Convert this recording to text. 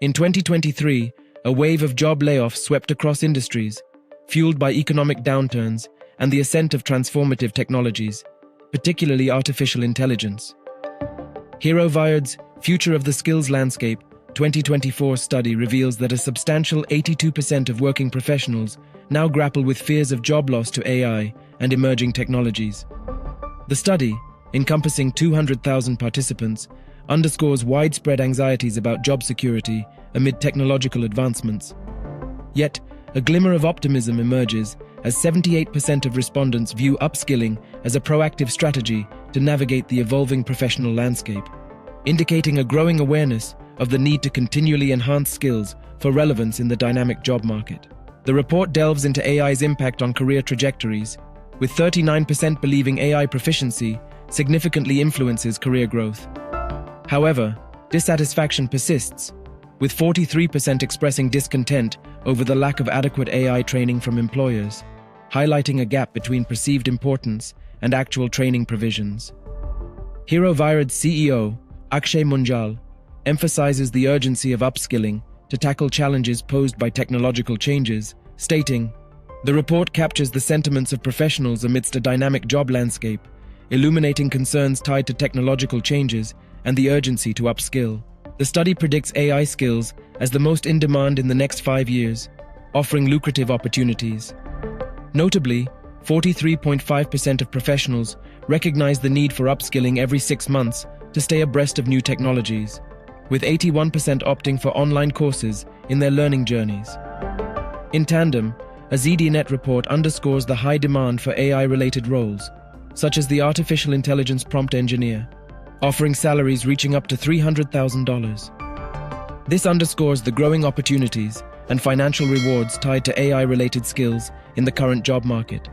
In 2023, a wave of job layoffs swept across industries, fueled by economic downturns and the ascent of transformative technologies, particularly artificial intelligence. Hero Vired's Future of the Skills Landscape 2024 study reveals that a substantial 82% of working professionals now grapple with fears of job loss to AI and emerging technologies. The study, encompassing 200,000 participants, underscores widespread anxieties about job security amid technological advancements. Yet, a glimmer of optimism emerges as 78% of respondents view upskilling as a proactive strategy to navigate the evolving professional landscape, indicating a growing awareness of the need to continually enhance skills for relevance in the dynamic job market. The report delves into AI's impact on career trajectories, with 39% believing AI proficiency significantly influences career growth. However, dissatisfaction persists, with 43% expressing discontent over the lack of adequate AI training from employers, highlighting a gap between perceived importance and actual training provisions. Hero Vired's CEO, Akshay Munjal, emphasizes the urgency of upskilling to tackle challenges posed by technological changes, stating, "The report captures the sentiments of professionals amidst a dynamic job landscape, illuminating concerns tied to technological changes and the urgency to upskill." The study predicts AI skills as the most in demand in the next 5 years, offering lucrative opportunities. Notably, 43.5% of professionals recognize the need for upskilling every 6 months to stay abreast of new technologies, with 81% opting for online courses in their learning journeys. In tandem, a ZDNet report underscores the high demand for AI-related roles, such as the artificial intelligence prompt engineer, offering salaries reaching up to $300,000. This underscores the growing opportunities and financial rewards tied to AI-related skills in the current job market.